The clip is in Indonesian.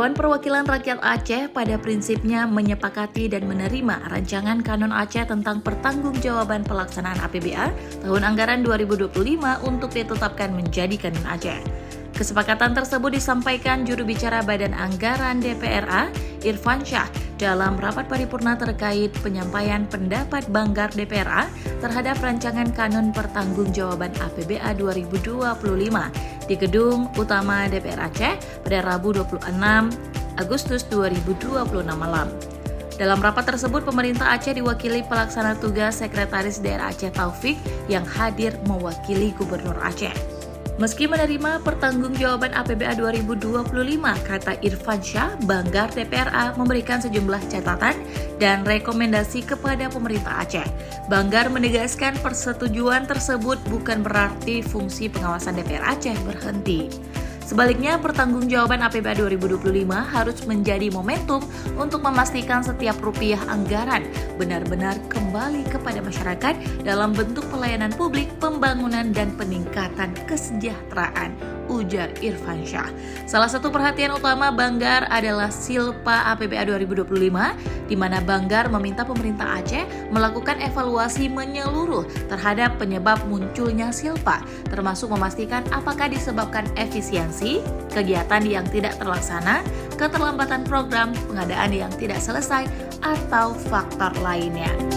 Dewan Perwakilan Rakyat Aceh pada prinsipnya menyepakati dan menerima rancangan Kanon Aceh tentang pertanggungjawaban pelaksanaan APBA tahun anggaran 2025 untuk ditetapkan menjadi Kanon Aceh. Kesepakatan tersebut disampaikan juru bicara Badan Anggaran DPRA, Irfan Syah, dalam rapat paripurna terkait penyampaian pendapat Banggar DPRA terhadap rancangan Kanon Pertanggungjawaban APBA 2025 di Gedung Utama DPR Aceh pada Rabu 26 Agustus 2026 malam. Dalam rapat tersebut, pemerintah Aceh diwakili pelaksana tugas Sekretaris Daerah Aceh Taufik yang hadir mewakili Gubernur Aceh. Meski menerima pertanggungjawaban APBA 2025, kata Irfan Syah, Banggar DPRA memberikan sejumlah catatan dan rekomendasi kepada pemerintah Aceh. Banggar menegaskan persetujuan tersebut bukan berarti fungsi pengawasan DPR Aceh berhenti. Sebaliknya, pertanggungjawaban APBA 2025 harus menjadi momentum untuk memastikan setiap rupiah anggaran benar-benar kembali kepada masyarakat dalam bentuk pelayanan publik, pembangunan, dan peningkatan kesejahteraan, ujar Irfan Syah. Salah satu perhatian utama Banggar adalah Silpa APBA 2025, di mana Banggar meminta pemerintah Aceh melakukan evaluasi menyeluruh terhadap penyebab munculnya Silpa, termasuk memastikan apakah disebabkan efisiensi, kegiatan yang tidak terlaksana, keterlambatan program, pengadaan yang tidak selesai, atau faktor lainnya.